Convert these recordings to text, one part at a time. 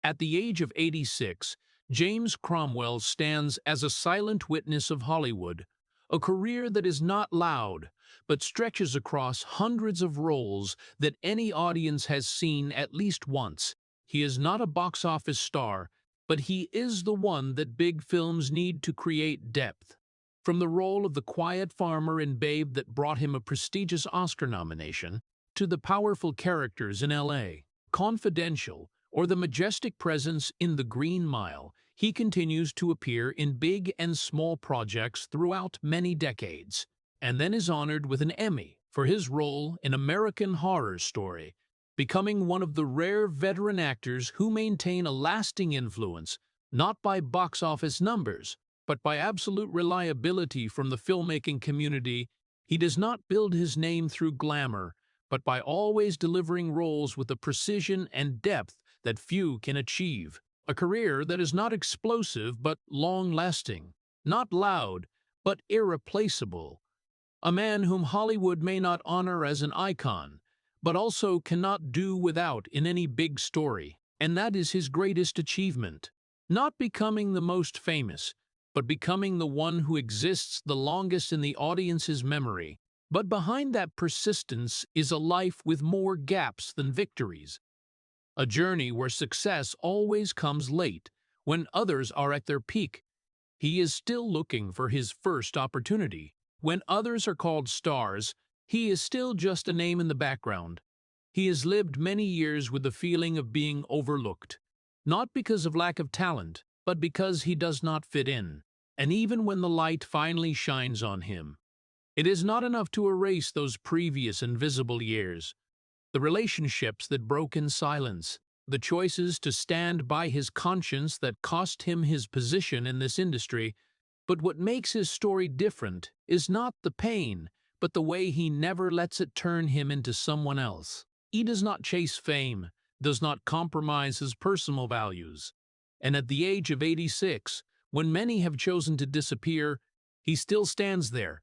At the age of 86, James Cromwell stands as a silent witness of Hollywood, a career that is not loud, but stretches across hundreds of roles that any audience has seen at least once. He is not a box office star, but he is the one that big films need to create depth. From the role of the quiet farmer in Babe that brought him a prestigious Oscar nomination, to the powerful characters in L.A., Confidential, or the majestic presence in The Green Mile, he continues to appear in big and small projects throughout many decades, and then is honored with an Emmy for his role in American Horror Story, becoming one of the rare veteran actors who maintain a lasting influence, not by box office numbers, but by absolute reliability from the filmmaking community. He does not build his name through glamour, but by always delivering roles with a precision and depth that few can achieve. A career that is not explosive but long-lasting, not loud but irreplaceable. A man whom Hollywood may not honor as an icon, but also cannot do without in any big story. And that is his greatest achievement. Not becoming the most famous, but becoming the one who exists the longest in the audience's memory. But behind that persistence is a life with more gaps than victories. A journey where success always comes late, when others are at their peak. He is still looking for his first opportunity. When others are called stars, he is still just a name in the background. He has lived many years with the feeling of being overlooked, not because of lack of talent, but because he does not fit in. And even when the light finally shines on him, it is not enough to erase those previous invisible years. The relationships that broke in silence, the choices to stand by his conscience that cost him his position in this industry. But what makes his story different is not the pain, but the way he never lets it turn him into someone else. He does not chase fame, does not compromise his personal values. And at the age of 86, when many have chosen to disappear, he still stands there,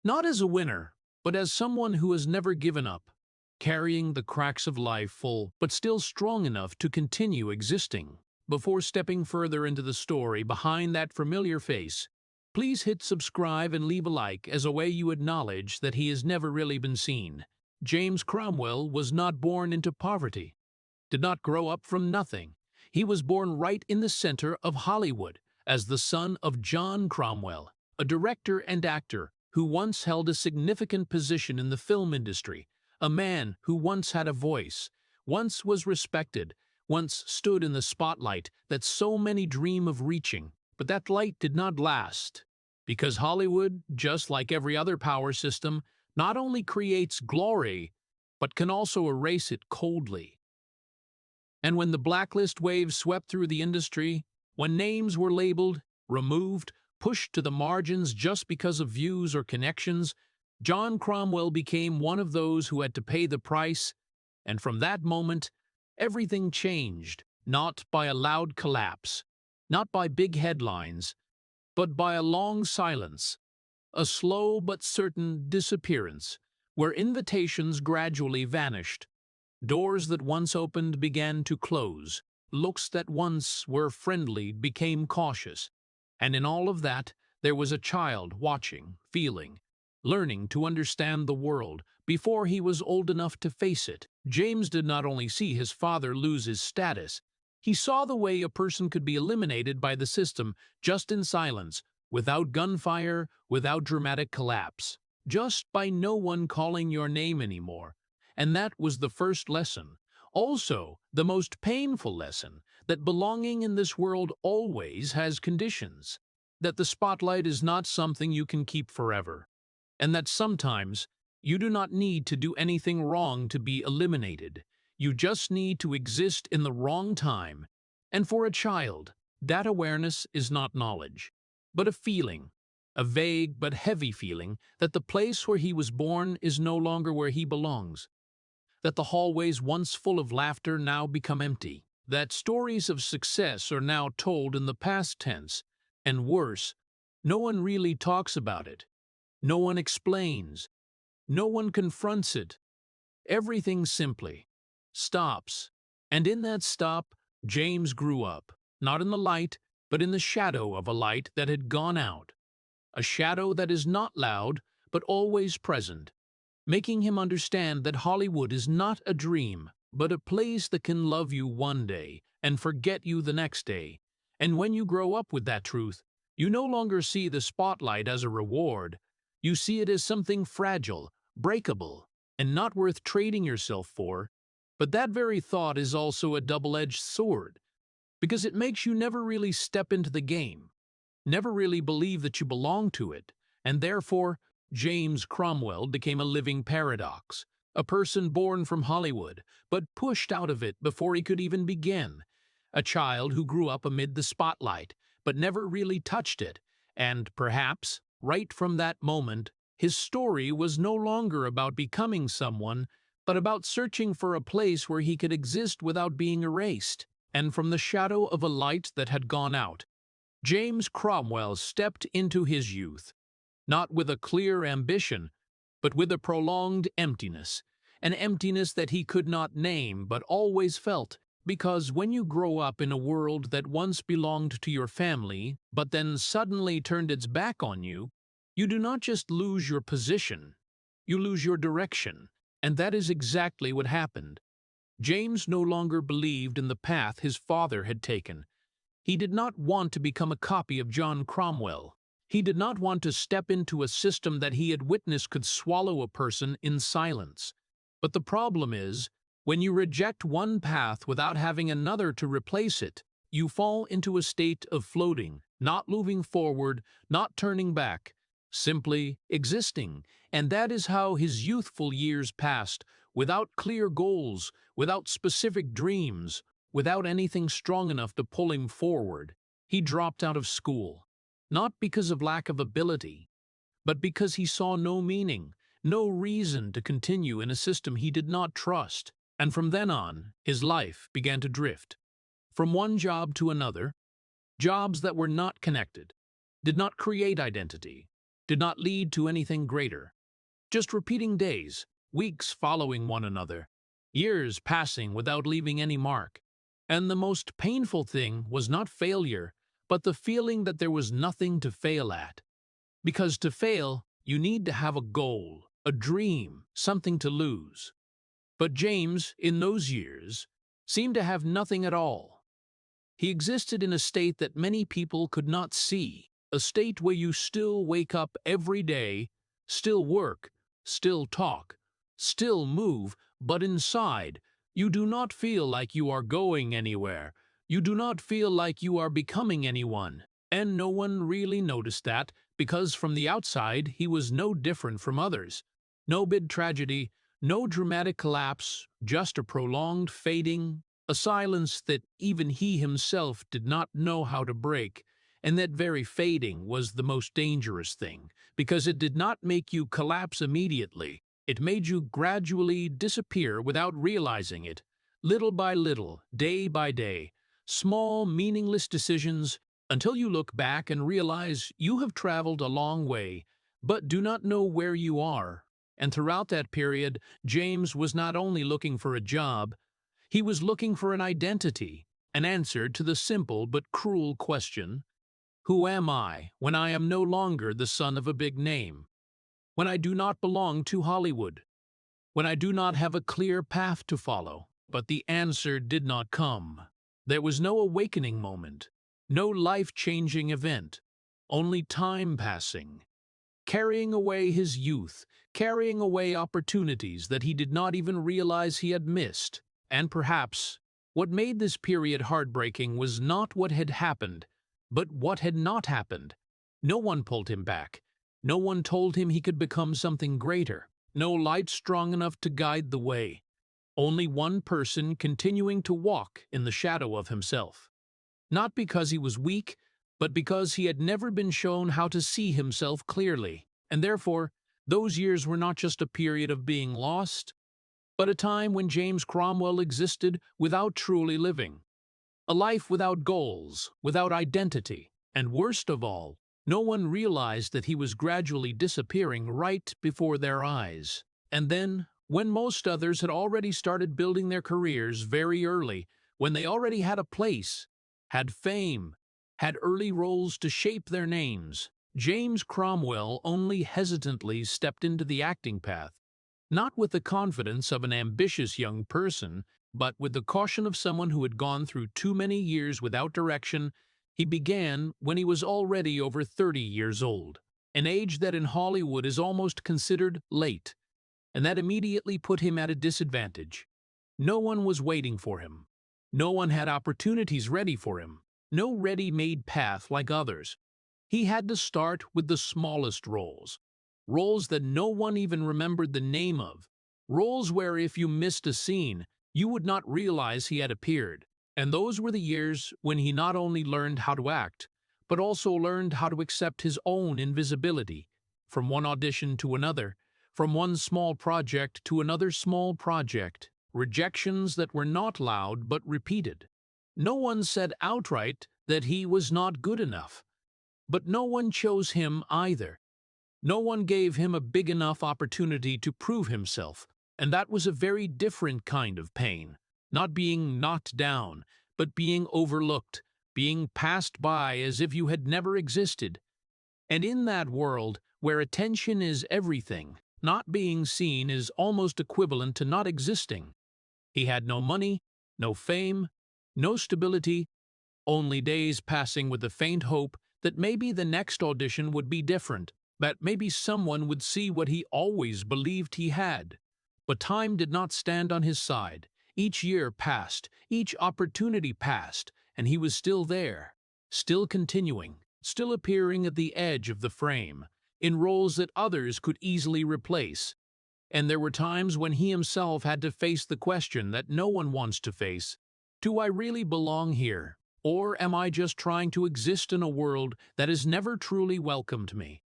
not as a winner, but as someone who has never given up, carrying the cracks of life full, but still strong enough to continue existing. Before stepping further into the story behind that familiar face, please hit subscribe and leave a like as a way you acknowledge that he has never really been seen. James Cromwell was not born into poverty, did not grow up from nothing. He was born right in the center of Hollywood as the son of John Cromwell, a director and actor who once held a significant position in the film industry, a man who once had a voice, once was respected, once stood in the spotlight that so many dream of reaching. But that light did not last, because Hollywood, just like every other power system, not only creates glory, but can also erase it coldly. And when the blacklist wave swept through the industry, when names were labeled, removed, pushed to the margins just because of views or connections, John Cromwell became one of those who had to pay the price, and from that moment, everything changed, not by a loud collapse, not by big headlines, but by a long silence, a slow but certain disappearance, where invitations gradually vanished. Doors that once opened began to close, looks that once were friendly became cautious, and in all of that, there was a child watching, feeling, learning to understand the world before he was old enough to face it. James did not only see his father lose his status, he saw the way a person could be eliminated by the system just in silence, without gunfire, without dramatic collapse, just by no one calling your name anymore. And that was the first lesson. Also, the most painful lesson, that belonging in this world always has conditions, that the spotlight is not something you can keep forever, and that sometimes you do not need to do anything wrong to be eliminated. You just need to exist in the wrong time. And for a child, that awareness is not knowledge, but a feeling, a vague but heavy feeling that the place where he was born is no longer where he belongs, that the hallways once full of laughter now become empty, that stories of success are now told in the past tense, and worse, no one really talks about it. No one explains. No one confronts it. Everything simply stops. And in that stop, James grew up, not in the light, but in the shadow of a light that had gone out, a shadow that is not loud, but always present, making him understand that Hollywood is not a dream, but a place that can love you one day and forget you the next day. And when you grow up with that truth, you no longer see the spotlight as a reward. You see it as something fragile, breakable, and not worth trading yourself for. But that very thought is also a double-edged sword, because it makes you never really step into the game, never really believe that you belong to it, and therefore James Cromwell became a living paradox, a person born from Hollywood, but pushed out of it before he could even begin, a child who grew up amid the spotlight, but never really touched it, and perhaps, right from that moment, his story was no longer about becoming someone, but about searching for a place where he could exist without being erased, and from the shadow of a light that had gone out, James Cromwell stepped into his youth, not with a clear ambition, but with a prolonged emptiness, an emptiness that he could not name but always felt, because when you grow up in a world that once belonged to your family but then suddenly turned its back on you, you do not just lose your position, you lose your direction, and that is exactly what happened. James no longer believed in the path his father had taken. He did not want to become a copy of John Cromwell. He did not want to step into a system that he had witnessed could swallow a person in silence. But the problem is, when you reject one path without having another to replace it, you fall into a state of floating, not moving forward, not turning back, simply existing. And that is how his youthful years passed, without clear goals, without specific dreams, without anything strong enough to pull him forward. He dropped out of school, not because of lack of ability, but because he saw no meaning, no reason to continue in a system he did not trust. And from then on, his life began to drift. From one job to another, jobs that were not connected, did not create identity, did not lead to anything greater. Just repeating days, weeks following one another, years passing without leaving any mark. And the most painful thing was not failure, but the feeling that there was nothing to fail at. Because to fail, you need to have a goal, a dream, something to lose. But James, in those years, seemed to have nothing at all. He existed in a state that many people could not see, a state where you still wake up every day, still work, still talk, still move, but inside, you do not feel like you are going anywhere. You do not feel like you are becoming anyone. And no one really noticed that, because from the outside he was no different from others. No big tragedy, no dramatic collapse, just a prolonged fading, a silence that even he himself did not know how to break. And that very fading was the most dangerous thing, because it did not make you collapse immediately. It made you gradually disappear without realizing it, little by little, day by day, small, meaningless decisions, until you look back and realize you have traveled a long way, but do not know where you are. And throughout that period, James was not only looking for a job, he was looking for an identity, an answer to the simple but cruel question, who am I when I am no longer the son of a big name? When I do not belong to Hollywood? When I do not have a clear path to follow? But the answer did not come. There was no awakening moment, no life-changing event, only time passing, carrying away his youth, carrying away opportunities that he did not even realize he had missed. And perhaps what made this period heartbreaking was not what had happened, but what had not happened. No one pulled him back. No one told him he could become something greater. No light strong enough to guide the way. Only one person continuing to walk in the shadow of himself. Not because he was weak, but because he had never been shown how to see himself clearly. And therefore, those years were not just a period of being lost, but a time when James Cromwell existed without truly living. A life without goals, without identity, and worst of all, no one realized that he was gradually disappearing right before their eyes. And then, when most others had already started building their careers very early, when they already had a place, had fame, had early roles to shape their names. James Cromwell only hesitantly stepped into the acting path, not with the confidence of an ambitious young person, but with the caution of someone who had gone through too many years without direction. He began when he was already over 30 years old, an age that in Hollywood is almost considered late, and that immediately put him at a disadvantage. No one was waiting for him. No one had opportunities ready for him, no ready-made path like others. He had to start with the smallest roles, roles that no one even remembered the name of, roles where if you missed a scene, you would not realize he had appeared. And those were the years when he not only learned how to act, but also learned how to accept his own invisibility, from one audition to another, from one small project to another small project, rejections that were not loud but repeated. No one said outright that he was not good enough, but no one chose him either. No one gave him a big enough opportunity to prove himself, and that was a very different kind of pain. Not being knocked down, but being overlooked, being passed by as if you had never existed. And in that world, where attention is everything, not being seen is almost equivalent to not existing. He had no money, no fame, no stability, only days passing with the faint hope that maybe the next audition would be different, that maybe someone would see what he always believed he had. But time did not stand on his side. Each year passed, each opportunity passed, and he was still there, still continuing, still appearing at the edge of the frame, in roles that others could easily replace. And there were times when he himself had to face the question that no one wants to face: do I really belong here? Or am I just trying to exist in a world that has never truly welcomed me?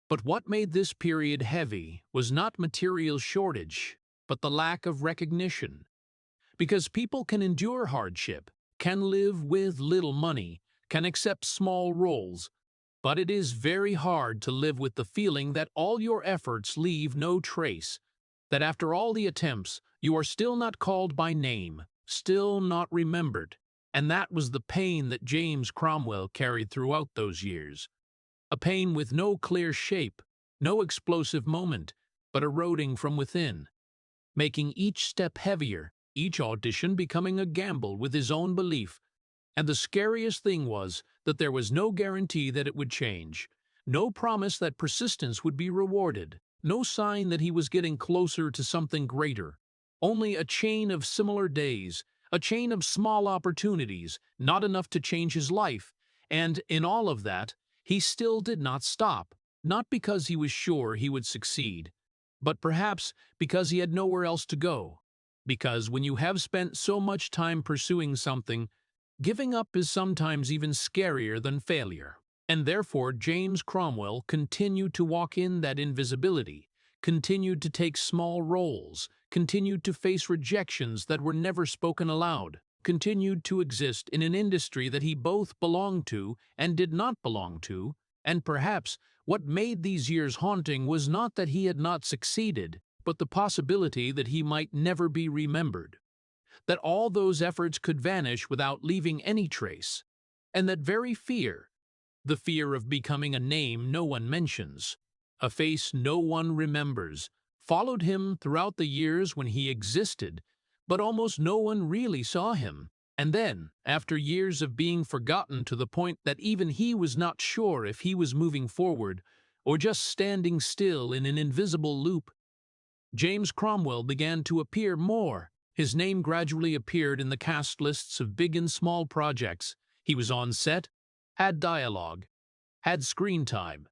But what made this period heavy was not material shortage, but the lack of recognition. Because people can endure hardship, can live with little money, can accept small roles, but it is very hard to live with the feeling that all your efforts leave no trace, that after all the attempts, you are still not called by name, still not remembered. And that was the pain that James Cromwell carried throughout those years. A pain with no clear shape, no explosive moment, but eroding from within, making each step heavier, each audition becoming a gamble with his own belief. And the scariest thing was that there was no guarantee that it would change, no promise that persistence would be rewarded, no sign that he was getting closer to something greater. Only a chain of similar days, a chain of small opportunities, not enough to change his life. And in all of that, he still did not stop, not because he was sure he would succeed, but perhaps because he had nowhere else to go. Because when you have spent so much time pursuing something, giving up is sometimes even scarier than failure. And therefore James Cromwell continued to walk in that invisibility, continued to take small roles, continued to face rejections that were never spoken aloud, continued to exist in an industry that he both belonged to and did not belong to. And perhaps what made these years haunting was not that he had not succeeded, but the possibility that he might never be remembered, that all those efforts could vanish without leaving any trace, and that very fear, the fear of becoming a name no one mentions, a face no one remembers, followed him throughout the years when he existed, but almost no one really saw him. And then, after years of being forgotten to the point that even he was not sure if he was moving forward or just standing still in an invisible loop, James Cromwell began to appear more. His name gradually appeared in the cast lists of big and small projects. He was on set, had dialogue, had screen time,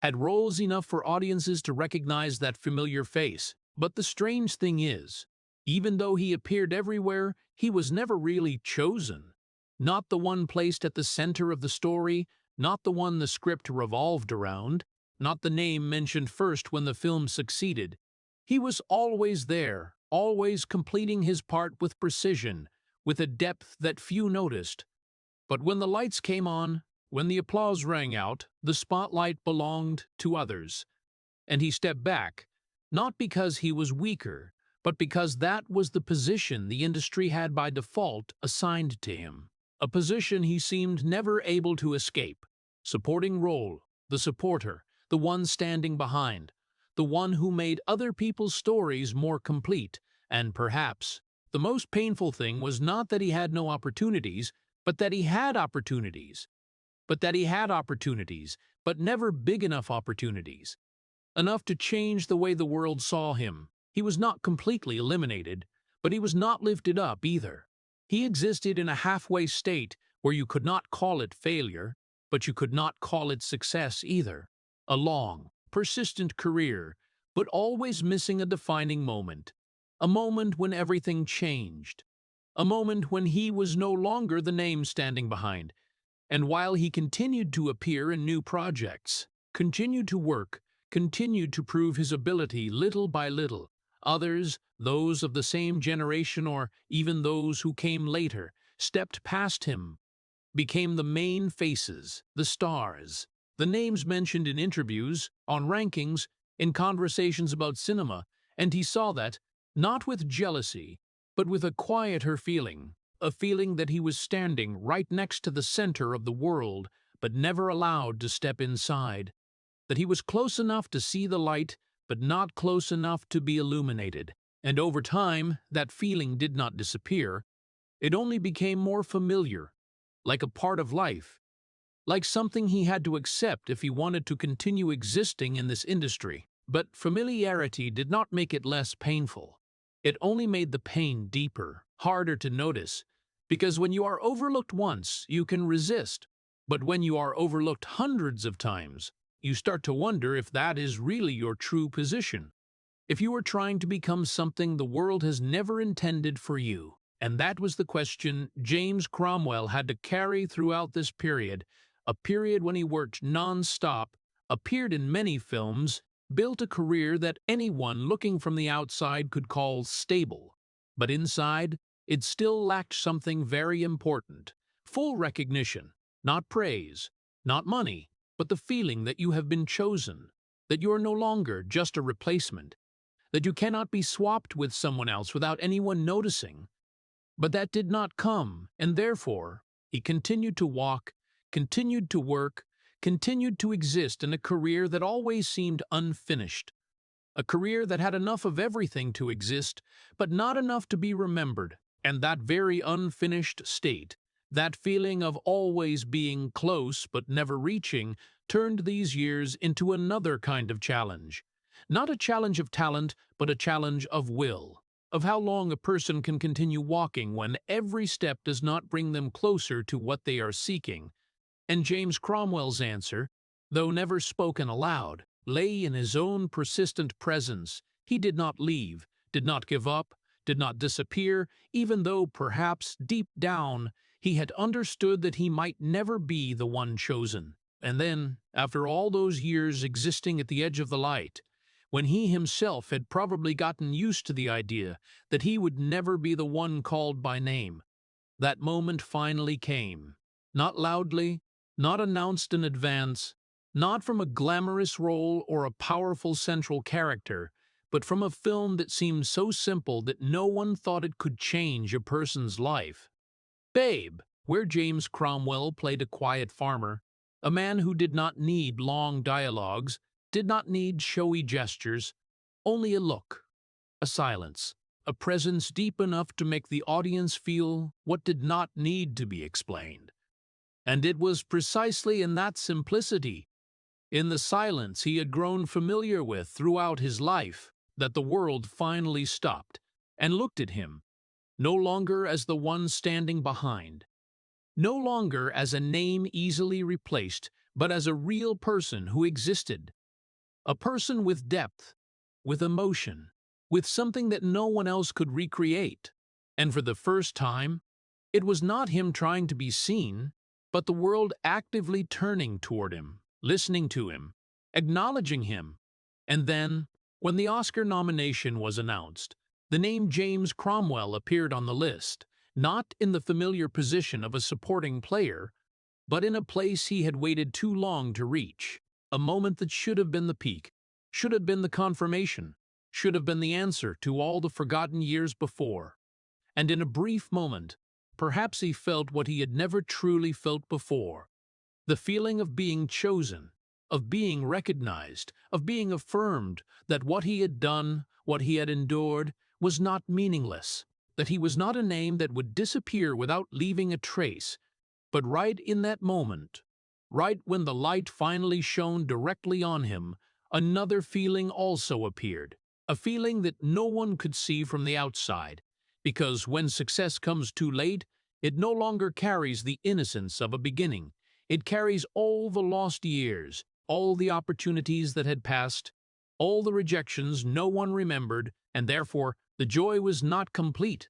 had roles enough for audiences to recognize that familiar face. But the strange thing is, even though he appeared everywhere, he was never really chosen. Not the one placed at the center of the story, not the one the script revolved around, not the name mentioned first when the film succeeded. He was always there, always completing his part with precision, with a depth that few noticed. But when the lights came on, when the applause rang out, the spotlight belonged to others, and he stepped back, not because he was weaker, but because that was the position the industry had by default assigned to him. A position he seemed never able to escape. Supporting role, the supporter, the one standing behind, the one who made other people's stories more complete, and perhaps the most painful thing was not that he had no opportunities, but that he had opportunities. But never big enough opportunities. Enough to change the way the world saw him. He was not completely eliminated, but he was not lifted up either. He existed in a halfway state where you could not call it failure, but you could not call it success either. A long, persistent career, but always missing a defining moment. A moment when everything changed. A moment when he was no longer the name standing behind. And while he continued to appear in new projects, continued to work, continued to prove his ability little by little, others, those of the same generation or even those who came later, stepped past him, became the main faces, the stars, the names mentioned in interviews, on rankings, in conversations about cinema, and he saw that, not with jealousy, but with a quieter feeling, a feeling that he was standing right next to the center of the world, but never allowed to step inside, that he was close enough to see the light, but not close enough to be illuminated. And over time, that feeling did not disappear. It only became more familiar, like a part of life, like something he had to accept if he wanted to continue existing in this industry. But familiarity did not make it less painful. It only made the pain deeper, harder to notice, because when you are overlooked once, you can resist. But when you are overlooked hundreds of times, you start to wonder if that is really your true position. If you are trying to become something the world has never intended for you. And that was the question James Cromwell had to carry throughout this period, a period when he worked non-stop, appeared in many films, built a career that anyone looking from the outside could call stable. But inside, it still lacked something very important. Full recognition, not praise, not money, but the feeling that you have been chosen, that you are no longer just a replacement, that you cannot be swapped with someone else without anyone noticing. But that did not come, and therefore, he continued to walk, continued to work, continued to exist in a career that always seemed unfinished. A career that had enough of everything to exist, but not enough to be remembered. And that very unfinished state, that feeling of always being close but never reaching, turned these years into another kind of challenge. Not a challenge of talent, but a challenge of will. Of how long a person can continue walking when every step does not bring them closer to what they are seeking. And James Cromwell's answer, though never spoken aloud, lay in his own persistent presence. He did not leave, did not give up, did not disappear, even though perhaps deep down he had understood that he might never be the one chosen. And then, after all those years existing at the edge of the light, when he himself had probably gotten used to the idea that he would never be the one called by name, that moment finally came. Not loudly, not announced in advance, not from a glamorous role or a powerful central character, but from a film that seemed so simple that no one thought it could change a person's life. Babe, where James Cromwell played a quiet farmer, a man who did not need long dialogues, did not need showy gestures, only a look, a silence, a presence deep enough to make the audience feel what did not need to be explained. And it was precisely in that simplicity, in the silence he had grown familiar with throughout his life, that the world finally stopped and looked at him, no longer as the one standing behind, no longer as a name easily replaced, but as a real person who existed. A person with depth, with emotion, with something that no one else could recreate. And for the first time, it was not him trying to be seen, but the world actively turning toward him, listening to him, acknowledging him. And then, when the Oscar nomination was announced, the name James Cromwell appeared on the list, not in the familiar position of a supporting player, but in a place he had waited too long to reach. A moment that should have been the peak, should have been the confirmation, should have been the answer to all the forgotten years before. And in a brief moment, perhaps he felt what he had never truly felt before, the feeling of being chosen, of being recognized, of being affirmed that what he had done, what he had endured, was not meaningless, that he was not a name that would disappear without leaving a trace. But right in that moment, right when the light finally shone directly on him, another feeling also appeared, a feeling that no one could see from the outside, because when success comes too late, it no longer carries the innocence of a beginning. It carries all the lost years, all the opportunities that had passed, all the rejections no one remembered, and therefore the joy was not complete.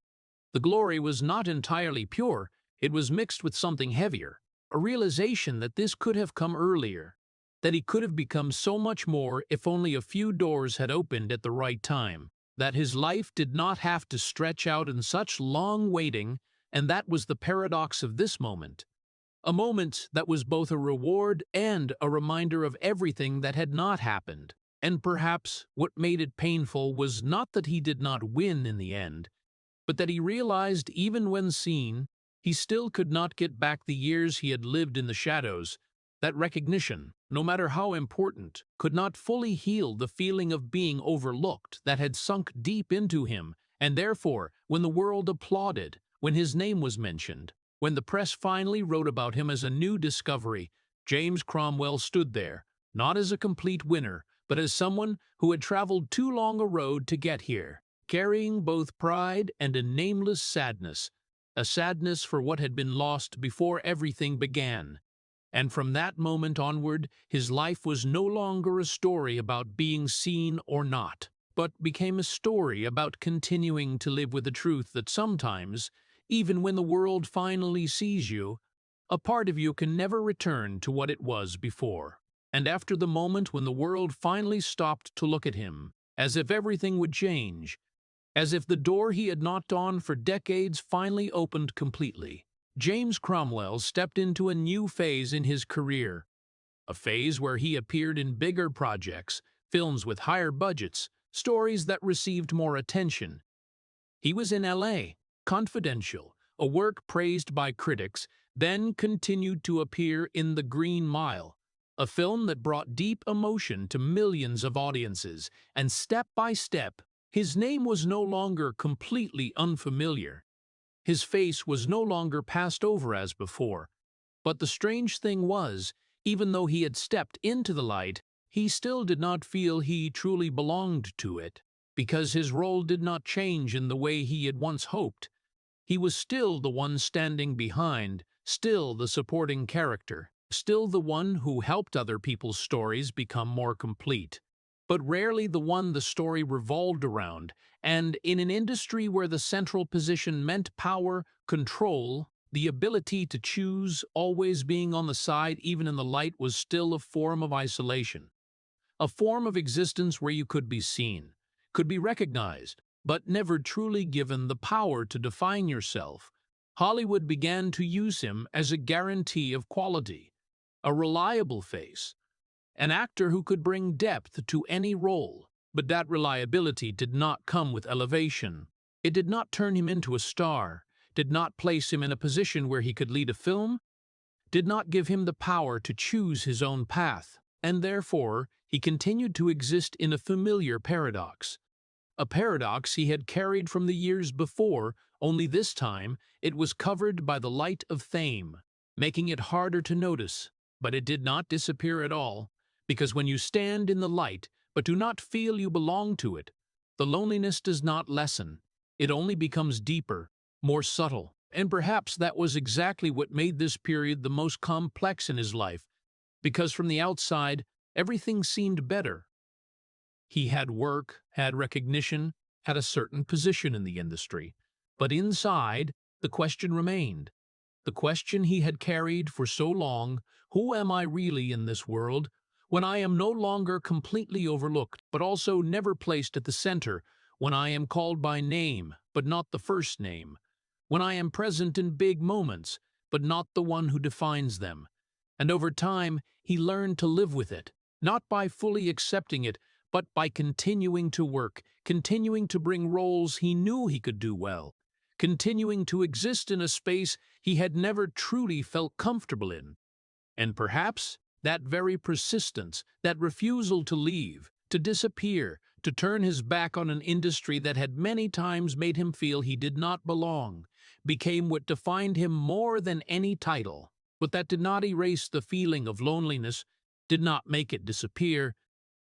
The glory was not entirely pure, it was mixed with something heavier, a realization that this could have come earlier, that he could have become so much more if only a few doors had opened at the right time, that his life did not have to stretch out in such long waiting, and that was the paradox of this moment. A moment that was both a reward and a reminder of everything that had not happened. And perhaps what made it painful was not that he did not win in the end, but that he realized even when seen, he still could not get back the years he had lived in the shadows. That recognition, no matter how important, could not fully heal the feeling of being overlooked that had sunk deep into him, and therefore, when the world applauded, when his name was mentioned, when the press finally wrote about him as a new discovery, James Cromwell stood there, not as a complete winner, but as someone who had traveled too long a road to get here, carrying both pride and a nameless sadness, a sadness for what had been lost before everything began. And from that moment onward, his life was no longer a story about being seen or not, but became a story about continuing to live with the truth that sometimes, even when the world finally sees you, a part of you can never return to what it was before. And after the moment when the world finally stopped to look at him, as if everything would change, as if the door he had knocked on for decades finally opened completely, James Cromwell stepped into a new phase in his career, a phase where he appeared in bigger projects, films with higher budgets, stories that received more attention. He was in L.A., Confidential, a work praised by critics, then continued to appear in The Green Mile, a film that brought deep emotion to millions of audiences, and step by step, his name was no longer completely unfamiliar. His face was no longer passed over as before. But the strange thing was, even though he had stepped into the light, he still did not feel he truly belonged to it, because his role did not change in the way he had once hoped. He was still the one standing behind, still the supporting character, still the one who helped other people's stories become more complete, but rarely the one the story revolved around, and in an industry where the central position meant power, control, the ability to choose, always being on the side even in the light was still a form of isolation, a form of existence where you could be seen, could be recognized, but never truly given the power to define yourself. Hollywood began to use him as a guarantee of quality, a reliable face, an actor who could bring depth to any role. But that reliability did not come with elevation. It did not turn him into a star, did not place him in a position where he could lead a film, did not give him the power to choose his own path, and therefore he continued to exist in a familiar paradox. A paradox he had carried from the years before, only this time it was covered by the light of fame, making it harder to notice, but it did not disappear at all, because when you stand in the light but do not feel you belong to it, the loneliness does not lessen, it only becomes deeper, more subtle, and perhaps that was exactly what made this period the most complex in his life, because from the outside, everything seemed better. He had work, had recognition, had a certain position in the industry. But inside, the question remained. The question he had carried for so long, who am I really in this world, when I am no longer completely overlooked, but also never placed at the center, when I am called by name, but not the first name, when I am present in big moments, but not the one who defines them. And over time, he learned to live with it, not by fully accepting it, but by continuing to work, continuing to bring roles he knew he could do well, continuing to exist in a space he had never truly felt comfortable in. And perhaps that very persistence, that refusal to leave, to disappear, to turn his back on an industry that had many times made him feel he did not belong, became what defined him more than any title. But that did not erase the feeling of loneliness, did not make it disappear,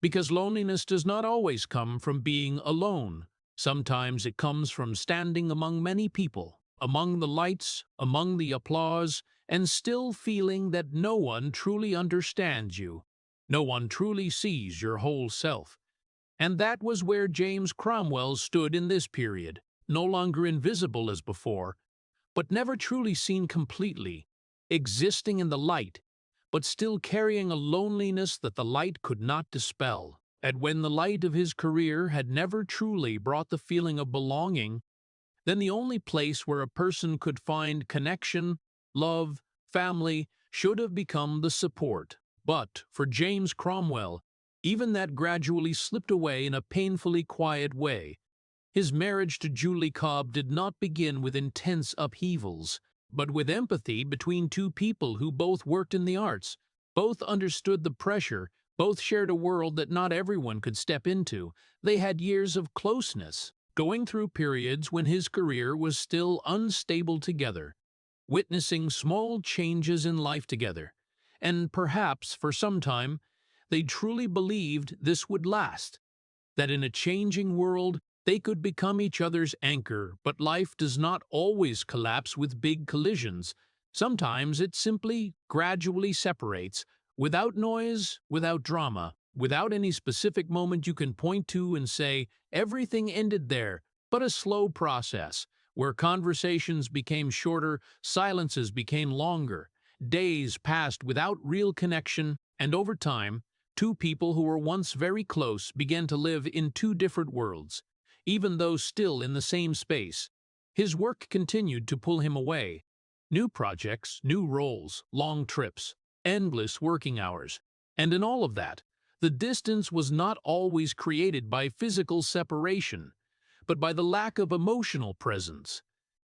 because loneliness does not always come from being alone. Sometimes it comes from standing among many people, among the lights, among the applause, and still feeling that no one truly understands you. No one truly sees your whole self. And that was where James Cromwell stood in this period, no longer invisible as before, but never truly seen completely, existing in the light, but still carrying a loneliness that the light could not dispel. And when the light of his career had never truly brought the feeling of belonging, then the only place where a person could find connection, love, family, should have become the support. But for James Cromwell, even that gradually slipped away in a painfully quiet way. His marriage to Julie Cobb did not begin with intense upheavals, but with empathy between two people who both worked in the arts, both understood the pressure, both shared a world that not everyone could step into. They had years of closeness, going through periods when his career was still unstable together, witnessing small changes in life together, and perhaps, for some time, they truly believed this would last, that in a changing world, they could become each other's anchor. But life does not always collapse with big collisions. Sometimes it simply gradually separates, without noise, without drama, without any specific moment you can point to and say, everything ended there, but a slow process, where conversations became shorter, silences became longer, days passed without real connection, and over time, two people who were once very close began to live in two different worlds, even though still in the same space. His work continued to pull him away. New projects, new roles, long trips, endless working hours. And in all of that, the distance was not always created by physical separation, but by the lack of emotional presence.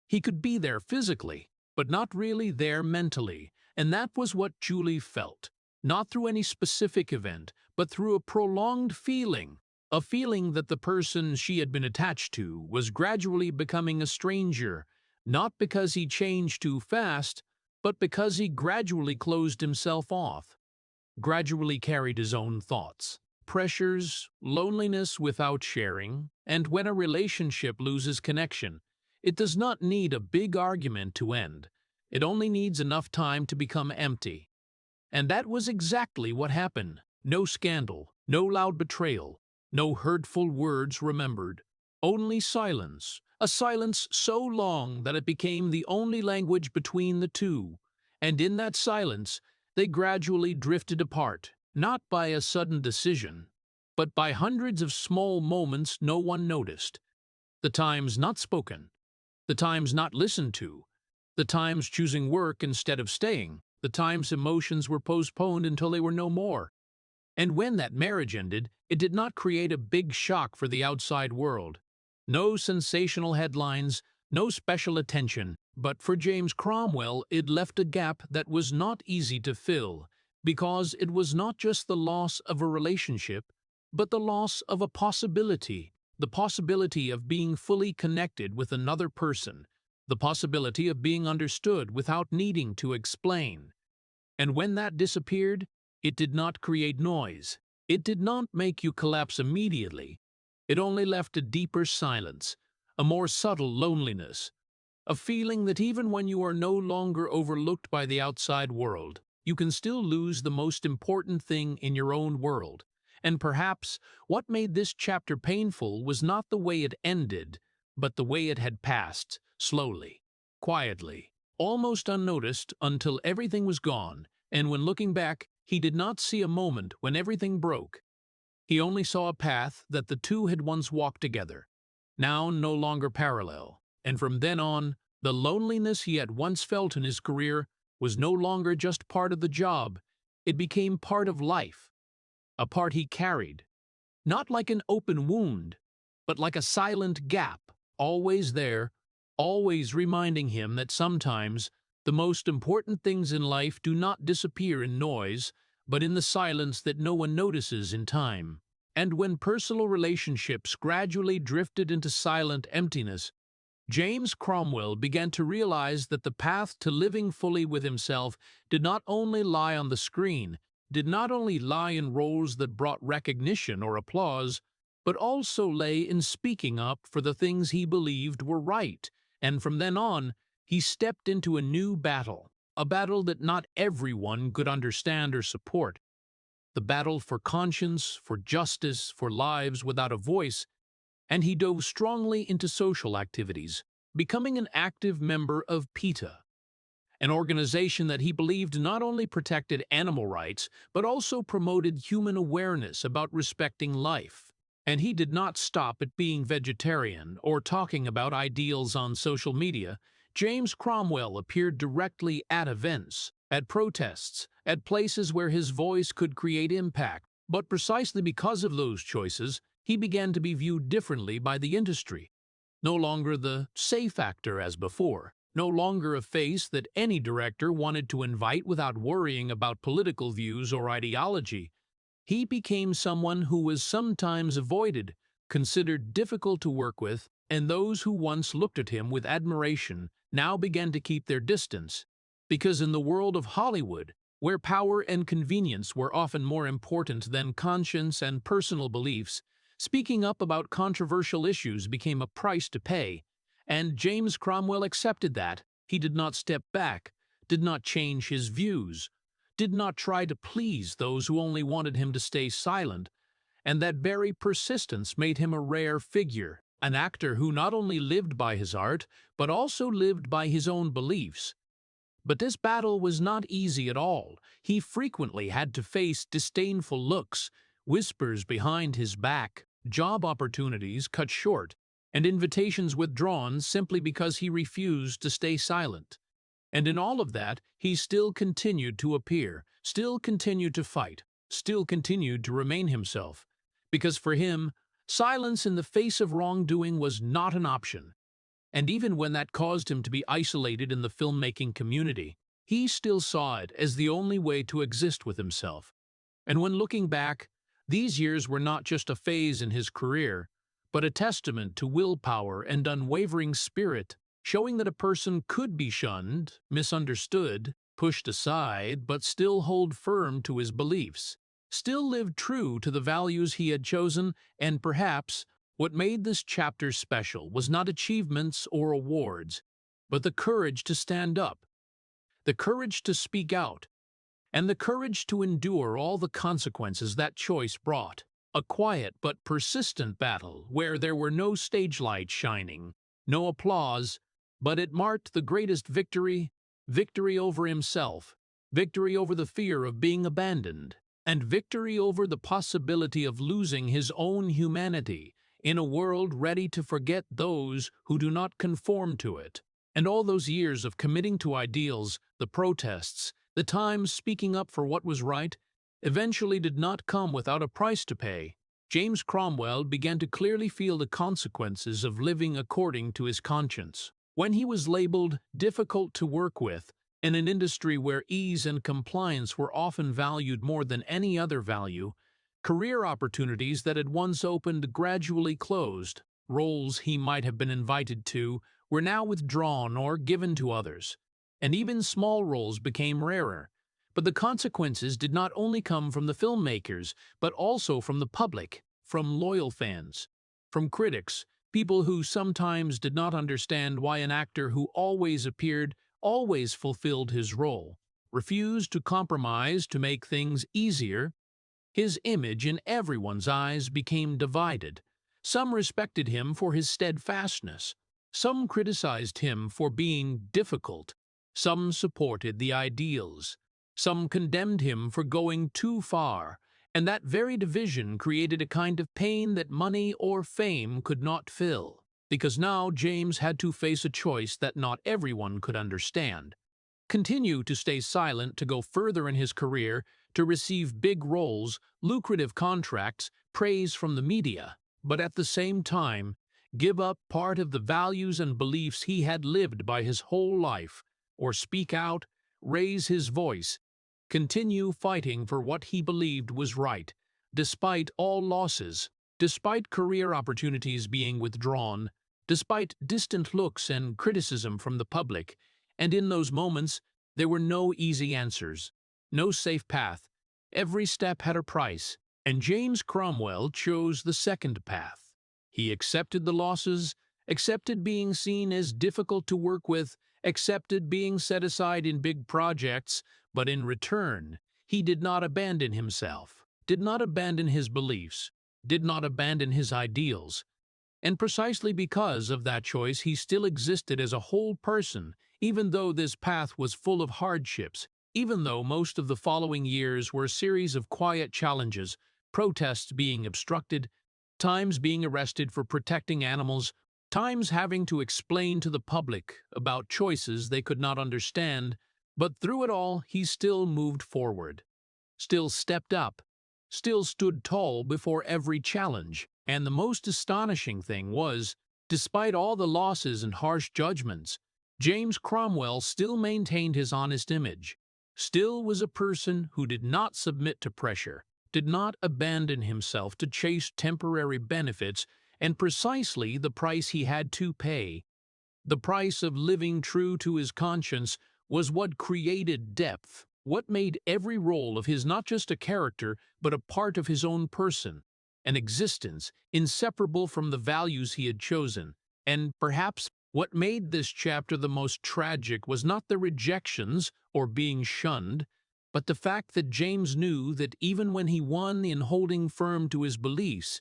He could be there physically, but not really there mentally, and that was what Julie felt. Not through any specific event, but through a prolonged feeling, a feeling that the person she had been attached to was gradually becoming a stranger, not because he changed too fast, but because he gradually closed himself off, gradually carried his own thoughts, pressures, loneliness without sharing. And when a relationship loses connection, it does not need a big argument to end. It only needs enough time to become empty. And that was exactly what happened. No scandal, no loud betrayal, no hurtful words remembered. Only silence, a silence so long that it became the only language between the two. And in that silence, they gradually drifted apart, not by a sudden decision, but by hundreds of small moments no one noticed. The times not spoken, the times not listened to, the times choosing work instead of staying, the times emotions were postponed until they were no more. And when that marriage ended, it did not create a big shock for the outside world. No sensational headlines, no special attention, but for James Cromwell it left a gap that was not easy to fill, because it was not just the loss of a relationship, but the loss of a possibility, the possibility of being fully connected with another person, the possibility of being understood without needing to explain. And when that disappeared, it did not create noise. It did not make you collapse immediately. It only left a deeper silence, a more subtle loneliness, a feeling that even when you are no longer overlooked by the outside world, you can still lose the most important thing in your own world. And perhaps what made this chapter painful was not the way it ended, but the way it had passed, slowly, quietly, almost unnoticed until everything was gone, and when looking back, he did not see a moment when everything broke. He only saw a path that the two had once walked together, now no longer parallel, and from then on, the loneliness he had once felt in his career was no longer just part of the job, it became part of life, a part he carried, not like an open wound, but like a silent gap, always there, always reminding him that sometimes the most important things in life do not disappear in noise, but in the silence that no one notices in time. And when personal relationships gradually drifted into silent emptiness, James Cromwell began to realize that the path to living fully with himself did not only lie on the screen, did not only lie in roles that brought recognition or applause, but also lay in speaking up for the things he believed were right. And from then on, he stepped into a new battle, a battle that not everyone could understand or support, the battle for conscience, for justice, for lives without a voice, and he dove strongly into social activities, becoming an active member of PETA, an organization that he believed not only protected animal rights, but also promoted human awareness about respecting life. And he did not stop at being vegetarian or talking about ideals on social media. James Cromwell appeared directly at events, at protests, at places where his voice could create impact. But precisely because of those choices, he began to be viewed differently by the industry. No longer the safe actor as before, no longer a face that any director wanted to invite without worrying about political views or ideology. He became someone who was sometimes avoided, considered difficult to work with, and those who once looked at him with admiration now began to keep their distance. Because in the world of Hollywood, where power and convenience were often more important than conscience and personal beliefs, speaking up about controversial issues became a price to pay, and James Cromwell accepted that. He did not step back, did not change his views, did not try to please those who only wanted him to stay silent, and that very persistence made him a rare figure, an actor who not only lived by his art, but also lived by his own beliefs. But this battle was not easy at all. He frequently had to face disdainful looks, whispers behind his back, job opportunities cut short, and invitations withdrawn simply because he refused to stay silent. And in all of that, he still continued to appear, still continued to fight, still continued to remain himself. Because for him, silence in the face of wrongdoing was not an option. And even when that caused him to be isolated in the filmmaking community, he still saw it as the only way to exist with himself. And when looking back, these years were not just a phase in his career, but a testament to willpower and unwavering spirit, showing that a person could be shunned, misunderstood, pushed aside, but still hold firm to his beliefs, still live true to the values he had chosen, and perhaps what made this chapter special was not achievements or awards, but the courage to stand up, the courage to speak out, and the courage to endure all the consequences that choice brought. A quiet but persistent battle where there were no stage lights shining, no applause, but it marked the greatest victory, victory over himself, victory over the fear of being abandoned, and victory over the possibility of losing his own humanity in a world ready to forget those who do not conform to it. And all those years of committing to ideals, the protests, the times speaking up for what was right, eventually did not come without a price to pay. James Cromwell began to clearly feel the consequences of living according to his conscience. When he was labeled difficult to work with, in an industry where ease and compliance were often valued more than any other value, career opportunities that had once opened gradually closed, roles he might have been invited to were now withdrawn or given to others, and even small roles became rarer. But the consequences did not only come from the filmmakers, but also from the public, from loyal fans, from critics, people who sometimes did not understand why an actor who always appeared, always fulfilled his role, refused to compromise to make things easier. His image in everyone's eyes became divided. Some respected him for his steadfastness. Some criticized him for being difficult. Some supported the ideals. Some condemned him for going too far, and that very division created a kind of pain that money or fame could not fill. Because now James had to face a choice that not everyone could understand: continue to stay silent, to go further in his career, to receive big roles, lucrative contracts, praise from the media, but at the same time, give up part of the values and beliefs he had lived by his whole life, or speak out, raise his voice, continue fighting for what he believed was right, despite all losses, despite career opportunities being withdrawn, despite distant looks and criticism from the public. And in those moments, there were no easy answers, no safe path. Every step had a price, and James Cromwell chose the second path. He accepted the losses, accepted being seen as difficult to work with, accepted being set aside in big projects, but in return, he did not abandon himself, did not abandon his beliefs, did not abandon his ideals. And precisely because of that choice, he still existed as a whole person, even though this path was full of hardships, even though most of the following years were a series of quiet challenges, protests being obstructed, times being arrested for protecting animals, times having to explain to the public about choices they could not understand. But through it all, he still moved forward, still stepped up, still stood tall before every challenge. And the most astonishing thing was, despite all the losses and harsh judgments, James Cromwell still maintained his honest image, still was a person who did not submit to pressure, did not abandon himself to chase temporary benefits, and precisely the price he had to pay, the price of living true to his conscience, was what created depth, what made every role of his not just a character, but a part of his own person, an existence inseparable from the values he had chosen. And perhaps what made this chapter the most tragic was not the rejections or being shunned, but the fact that James knew that even when he won in holding firm to his beliefs,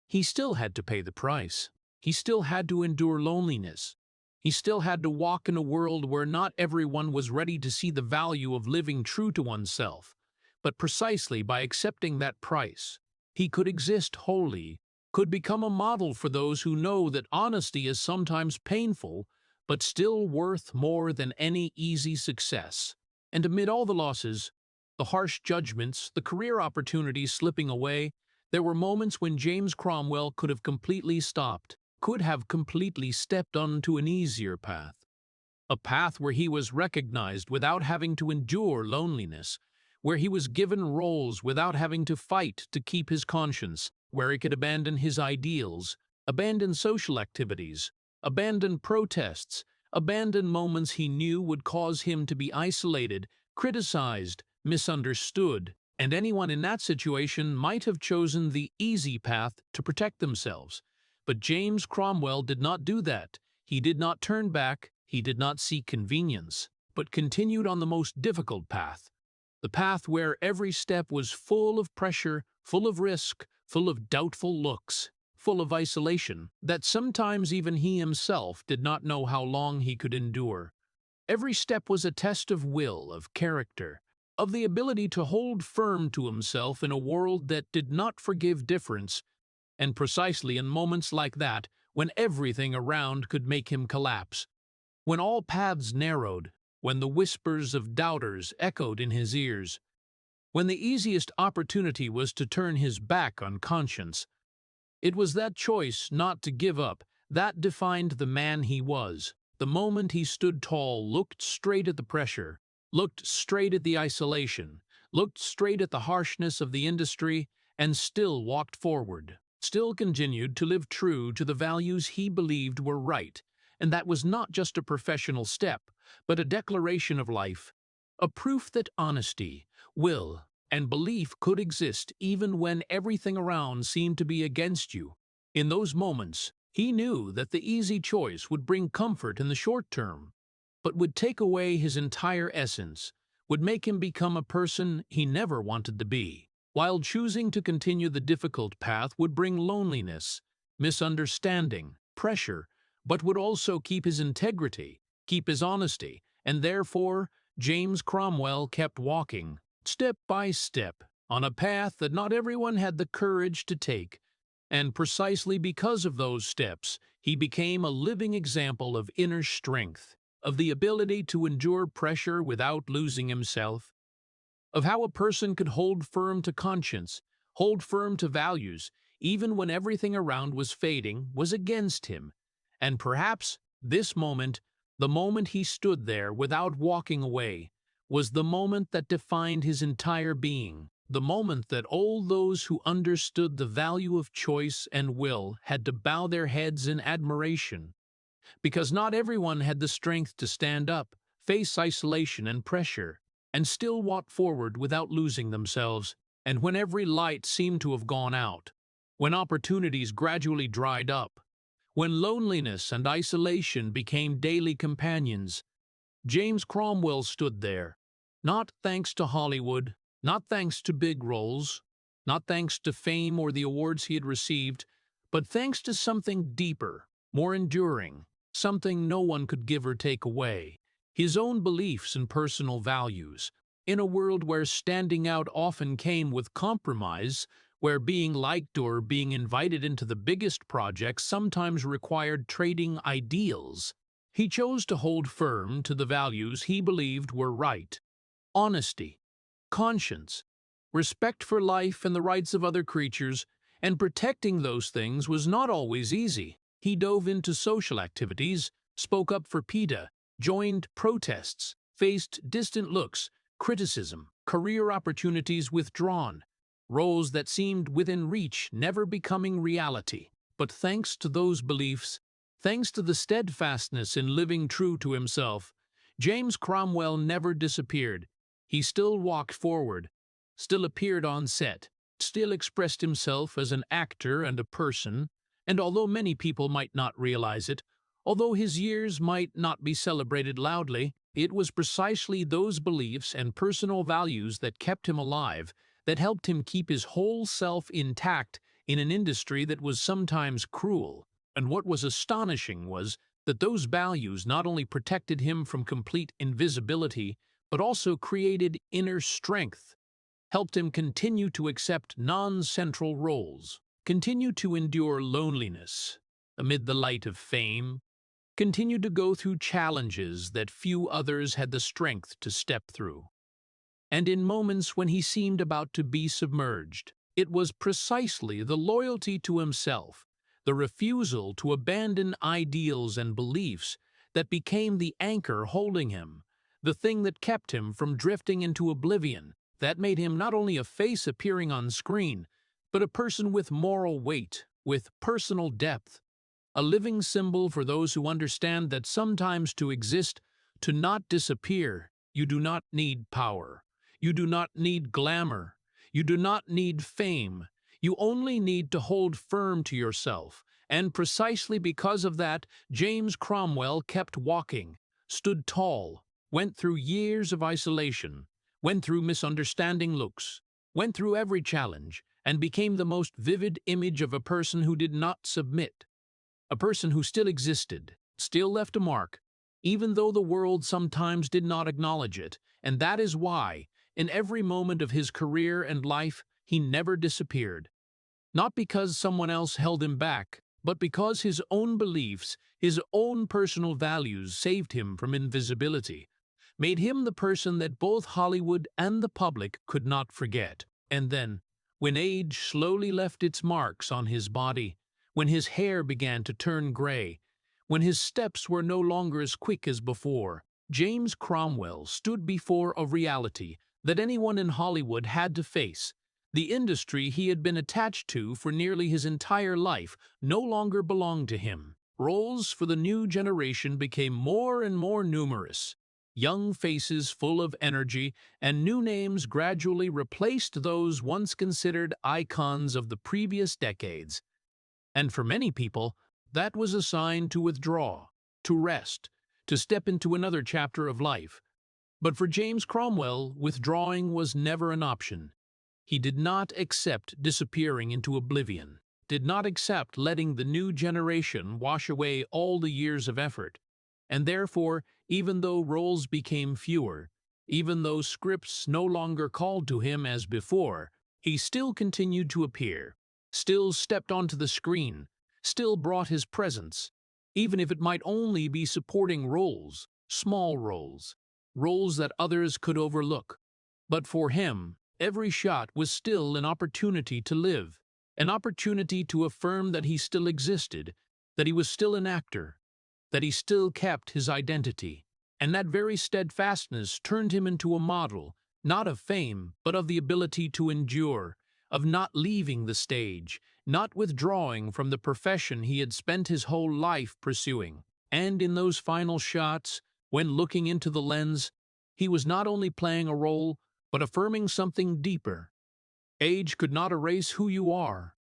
he still had to pay the price. He still had to endure loneliness. He still had to walk in a world where not everyone was ready to see the value of living true to oneself. But precisely by accepting that price, he could exist wholly, could become a model for those who know that honesty is sometimes painful, but still worth more than any easy success. And amid all the losses, the harsh judgments, the career opportunities slipping away, there were moments when James Cromwell could have completely stopped, could have completely stepped onto an easier path. A path where he was recognized without having to endure loneliness, where he was given roles without having to fight to keep his conscience, where he could abandon his ideals, abandon social activities, abandon protests, abandon moments he knew would cause him to be isolated, criticized, misunderstood. And anyone in that situation might have chosen the easy path to protect themselves. But James Cromwell did not do that. He did not turn back, he did not seek convenience, but continued on the most difficult path, the path where every step was full of pressure, full of risk, full of doubtful looks, full of isolation, that sometimes even he himself did not know how long he could endure. Every step was a test of will, of character, of the ability to hold firm to himself in a world that did not forgive difference. And precisely in moments like that, when everything around could make him collapse, when all paths narrowed, when the whispers of doubters echoed in his ears, when the easiest opportunity was to turn his back on conscience, it was that choice not to give up that defined the man he was. The moment he stood tall, looked straight at the pressure, looked straight at the isolation, looked straight at the harshness of the industry, and still walked forward, still continued to live true to the values he believed were right. And that was not just a professional step, but a declaration of life, a proof that honesty, will, and belief could exist even when everything around seemed to be against you. In those moments, he knew that the easy choice would bring comfort in the short term, but would take away his entire essence, would make him become a person he never wanted to be. While choosing to continue the difficult path would bring loneliness, misunderstanding, pressure, but would also keep his integrity, keep his honesty, and therefore James Cromwell kept walking, step by step, on a path that not everyone had the courage to take. And precisely because of those steps, he became a living example of inner strength, of the ability to endure pressure without losing himself, of how a person could hold firm to conscience, hold firm to values, even when everything around was fading, was against him. And perhaps this moment, the moment he stood there without walking away, was the moment that defined his entire being, the moment that all those who understood the value of choice and will had to bow their heads in admiration, because not everyone had the strength to stand up, face isolation and pressure, and still walk forward without losing themselves. And when every light seemed to have gone out, when opportunities gradually dried up, when loneliness and isolation became daily companions, James Cromwell stood there, not thanks to Hollywood, not thanks to big roles, not thanks to fame or the awards he had received, but thanks to something deeper, more enduring, something no one could give or take away: his own beliefs and personal values. In a world where standing out often came with compromise, where being liked or being invited into the biggest projects sometimes required trading ideals, he chose to hold firm to the values he believed were right: honesty, conscience, respect for life and the rights of other creatures, and protecting those things was not always easy. He dove into social activities, spoke up for PETA, joined protests, faced distant looks, criticism, career opportunities withdrawn, roles that seemed within reach never becoming reality. But thanks to those beliefs, thanks to the steadfastness in living true to himself, James Cromwell never disappeared. He still walked forward, still appeared on set, still expressed himself as an actor and a person, and although many people might not realize it, although his years might not be celebrated loudly, it was precisely those beliefs and personal values that kept him alive, that helped him keep his whole self intact in an industry that was sometimes cruel. And what was astonishing was that those values not only protected him from complete invisibility, but also created inner strength, helped him continue to accept non-central roles, continue to endure loneliness amid the light of fame, continue to go through challenges that few others had the strength to step through. And in moments when he seemed about to be submerged, it was precisely the loyalty to himself, the refusal to abandon ideals and beliefs, that became the anchor holding him, the thing that kept him from drifting into oblivion, that made him not only a face appearing on screen, but a person with moral weight, with personal depth, a living symbol for those who understand that sometimes to exist, to not disappear, you do not need power, you do not need glamour, you do not need fame, you only need to hold firm to yourself. And precisely because of that, James Cromwell kept walking, stood tall, went through years of isolation, went through misunderstanding looks, went through every challenge, and became the most vivid image of a person who did not submit, a person who still existed, still left a mark, even though the world sometimes did not acknowledge it. And that is why, in every moment of his career and life, he never disappeared. Not because someone else held him back, but because his own beliefs, his own personal values saved him from invisibility, made him the person that both Hollywood and the public could not forget. And then, when age slowly left its marks on his body, when his hair began to turn gray, when his steps were no longer as quick as before, James Cromwell stood before a reality that anyone in Hollywood had to face. The industry he had been attached to for nearly his entire life no longer belonged to him. Roles for the new generation became more and more numerous. Young faces full of energy and new names gradually replaced those once considered icons of the previous decades. And for many people, that was a sign to withdraw, to rest, to step into another chapter of life. But for James Cromwell, withdrawing was never an option. He did not accept disappearing into oblivion, did not accept letting the new generation wash away all the years of effort. And therefore, even though roles became fewer, even though scripts no longer called to him as before, he still continued to appear, still stepped onto the screen, still brought his presence, even if it might only be supporting roles, small roles, roles that others could overlook. But for him, every shot was still an opportunity to live, an opportunity to affirm that he still existed, that he was still an actor, that he still kept his identity. And that very steadfastness turned him into a model, not of fame, but of the ability to endure, of not leaving the stage, not withdrawing from the profession he had spent his whole life pursuing. And in those final shots, when looking into the lens, he was not only playing a role, but affirming something deeper. Age could not erase who you are.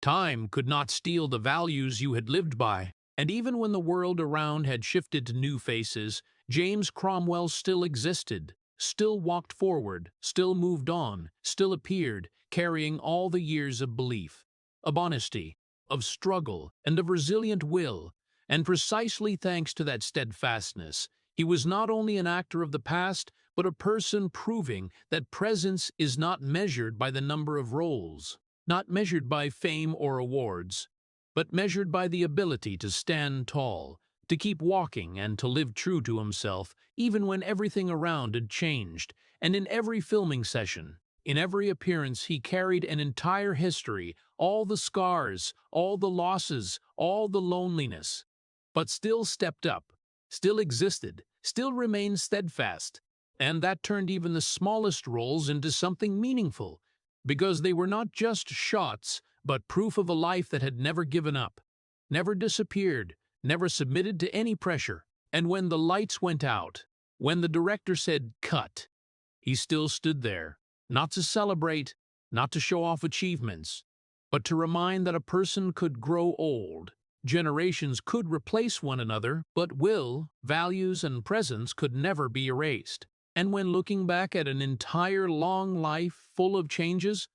Time could not steal the values you had lived by. And even when the world around had shifted to new faces, James Cromwell still existed, still walked forward, still moved on, still appeared, carrying all the years of belief, of honesty, of struggle, and of resilient will. And precisely thanks to that steadfastness, he was not only an actor of the past, but a person proving that presence is not measured by the number of roles, not measured by fame or awards, but measured by the ability to stand tall, to keep walking, and to live true to himself, even when everything around had changed. And in every filming session, in every appearance, he carried an entire history, all the scars, all the losses, all the loneliness, but still stepped up, still existed, still remained steadfast. And that turned even the smallest roles into something meaningful, because they were not just shots, but proof of a life that had never given up, never disappeared, never submitted to any pressure. And when the lights went out, when the director said, "Cut," he still stood there, not to celebrate, not to show off achievements, but to remind that a person could grow old, generations could replace one another, but will, values, and presence could never be erased. And when looking back at an entire long life full of changes,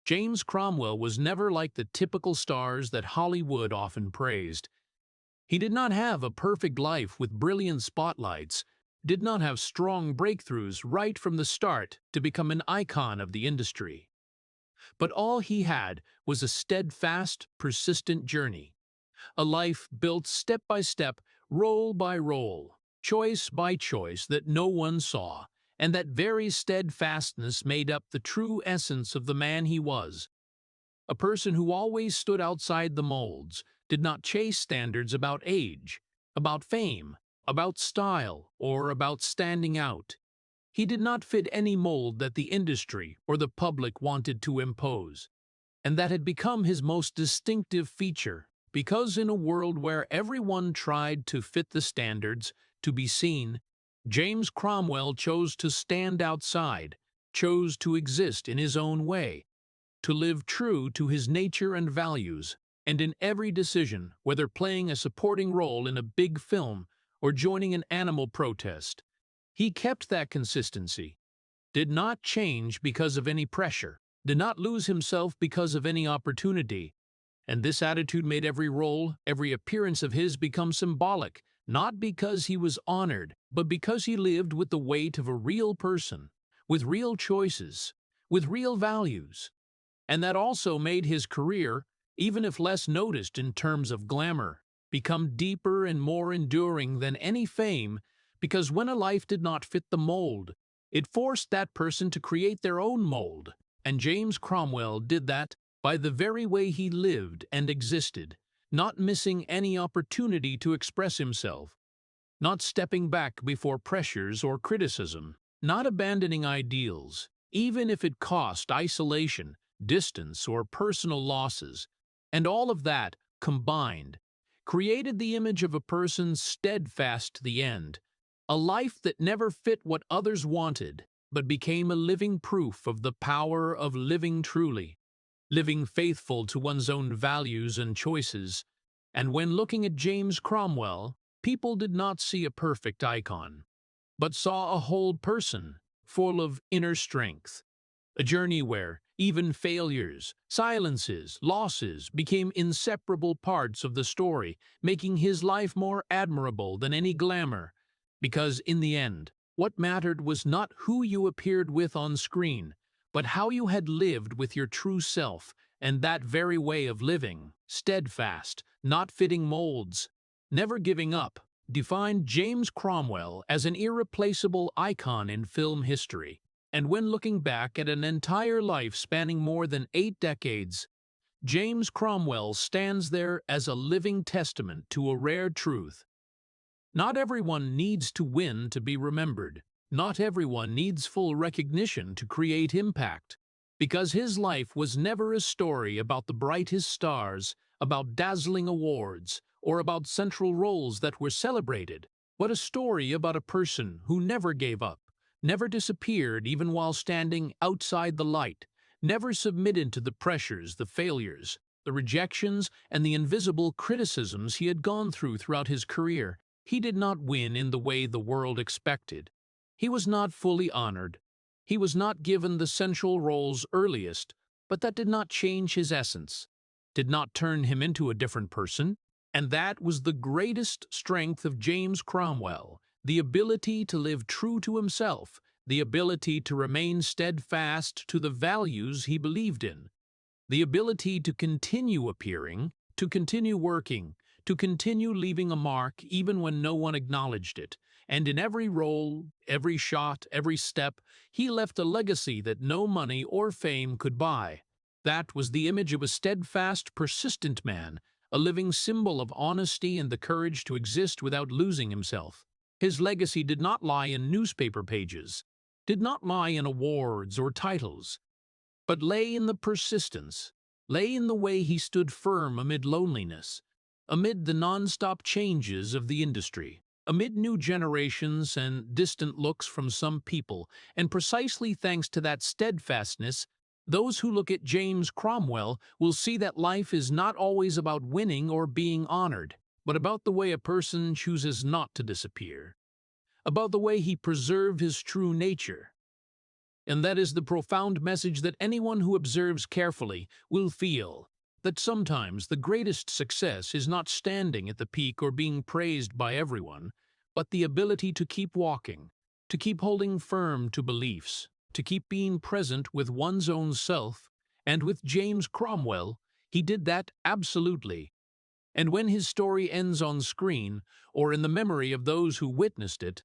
James Cromwell was never like the typical stars that Hollywood often praised. He did not have a perfect life with brilliant spotlights, did not have strong breakthroughs right from the start to become an icon of the industry. But all he had was a steadfast, persistent journey, a life built step by step, role by role, choice by choice that no one saw. And that very steadfastness made up the true essence of the man he was. A person who always stood outside the molds, did not chase standards about age, about fame, about style, or about standing out. He did not fit any mold that the industry or the public wanted to impose. And that had become his most distinctive feature, because in a world where everyone tried to fit the standards, to be seen, James Cromwell chose to stand outside, chose to exist in his own way, to live true to his nature and values, and in every decision, whether playing a supporting role in a big film or joining an animal protest, he kept that consistency, did not change because of any pressure, did not lose himself because of any opportunity. And this attitude made every role, every appearance of his become symbolic, not because he was honored, but because he lived with the weight of a real person, with real choices, with real values. And that also made his career, even if less noticed in terms of glamour, become deeper and more enduring than any fame, because when a life did not fit the mold, it forced that person to create their own mold. And James Cromwell did that by the very way he lived and existed, not missing any opportunity to express himself, not stepping back before pressures or criticism, not abandoning ideals, even if it cost isolation, distance, or personal losses. And all of that, combined, created the image of a person steadfast to the end, a life that never fit what others wanted, but became a living proof of the power of living truly, living faithful to one's own values and choices. And when looking at James Cromwell, people did not see a perfect icon, but saw a whole person, full of inner strength. A journey where even failures, silences, losses became inseparable parts of the story, making his life more admirable than any glamour. Because in the end, what mattered was not who you appeared with on screen, but how you had lived with your true self, and that very way of living, steadfast, not fitting molds, never giving up, defined James Cromwell as an irreplaceable icon in film history. And when looking back at an entire life spanning more than 8 decades, James Cromwell stands there as a living testament to a rare truth. Not everyone needs to win to be remembered. Not everyone needs full recognition to create impact. Because his life was never a story about the brightest stars, about dazzling awards, or about central roles that were celebrated, but a story about a person who never gave up, never disappeared even while standing outside the light, never submitted to the pressures, the failures, the rejections, and the invisible criticisms he had gone throughout his career. He did not win in the way the world expected. He was not fully honored. He was not given the central roles earliest, but that did not change his essence, did not turn him into a different person. And that was the greatest strength of James Cromwell, the ability to live true to himself, the ability to remain steadfast to the values he believed in, the ability to continue appearing, to continue working, to continue leaving a mark even when no one acknowledged it. And in every role, every shot, every step, he left a legacy that no money or fame could buy. That was the image of a steadfast, persistent man, a living symbol of honesty and the courage to exist without losing himself. His legacy did not lie in newspaper pages, did not lie in awards or titles, but lay in the persistence, lay in the way he stood firm amid loneliness, amid the non-stop changes of the industry, amid new generations and distant looks from some people. And precisely thanks to that steadfastness, those who look at James Cromwell will see that life is not always about winning or being honored, but about the way a person chooses not to disappear, about the way he preserved his true nature. And that is the profound message that anyone who observes carefully will feel, that sometimes the greatest success is not standing at the peak or being praised by everyone, but the ability to keep walking, to keep holding firm to beliefs, to keep being present with one's own self. And with James Cromwell, he did that absolutely. And when his story ends on screen, or in the memory of those who witnessed it,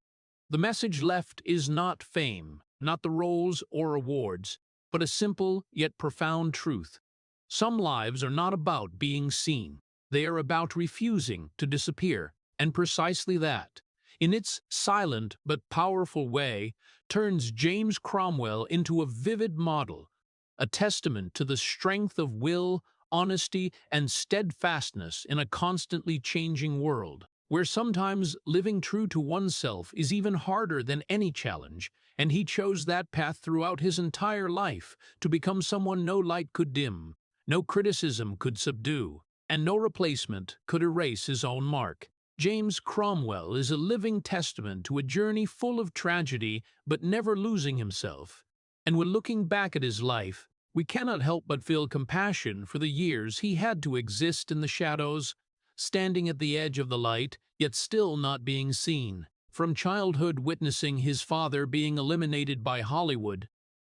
the message left is not fame, not the roles or awards, but a simple yet profound truth. Some lives are not about being seen. They are about refusing to disappear. And precisely that, in its silent but powerful way, turns James Cromwell into a vivid model, a testament to the strength of will, honesty, and steadfastness in a constantly changing world, where sometimes living true to oneself is even harder than any challenge. And he chose that path throughout his entire life, to become someone no light could dim, no criticism could subdue, and no replacement could erase his own mark. James Cromwell is a living testament to a journey full of tragedy but never losing himself. And when looking back at his life, we cannot help but feel compassion for the years he had to exist in the shadows, standing at the edge of the light, yet still not being seen. From childhood witnessing his father being eliminated by Hollywood,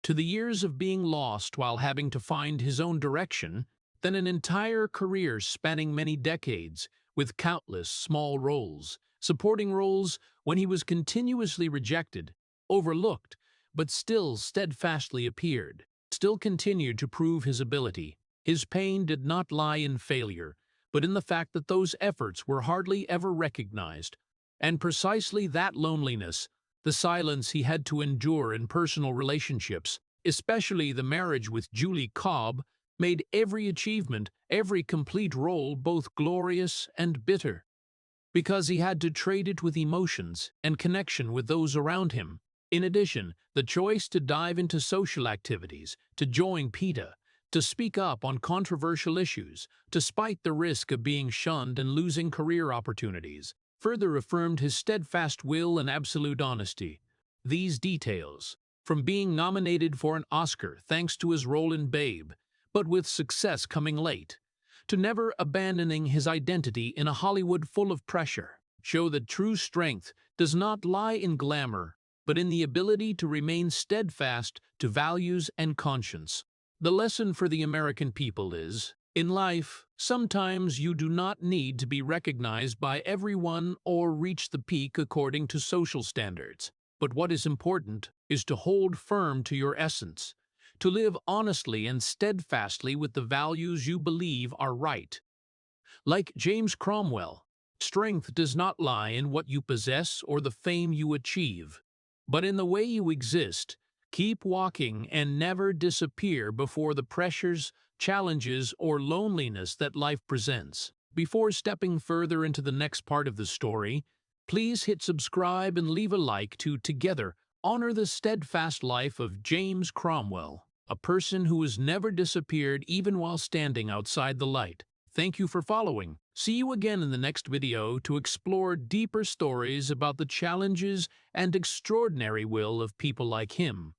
to the years of being lost while having to find his own direction, then an entire career spanning many decades, with countless small roles, supporting roles when he was continuously rejected, overlooked, but still steadfastly appeared, still continued to prove his ability. His pain did not lie in failure, but in the fact that those efforts were hardly ever recognized. And precisely that loneliness, the silence he had to endure in personal relationships, especially the marriage with Julie Cobb, made every achievement, every complete role both glorious and bitter, because he had to trade it with emotions and connection with those around him. In addition, the choice to dive into social activities, to join PETA, to speak up on controversial issues, despite the risk of being shunned and losing career opportunities, further affirmed his steadfast will and absolute honesty. These details, from being nominated for an Oscar thanks to his role in Babe, but with success coming late, to never abandoning his identity in a Hollywood full of pressure, show that true strength does not lie in glamour, but in the ability to remain steadfast to values and conscience. The lesson for the American people is, In life, sometimes you do not need to be recognized by everyone or reach the peak according to social standards. But what is important is to hold firm to your essence, to live honestly and steadfastly with the values you believe are right. Like James Cromwell, strength does not lie in what you possess or the fame you achieve, but in the way you exist. Keep walking and never disappear before the pressures, challenges, or loneliness that life presents. Before stepping further into the next part of the story, please hit subscribe and leave a like to together honor the steadfast life of James Cromwell, a person who has never disappeared even while standing outside the light. Thank you for following. See you again in the next video to explore deeper stories about the challenges and extraordinary will of people like him.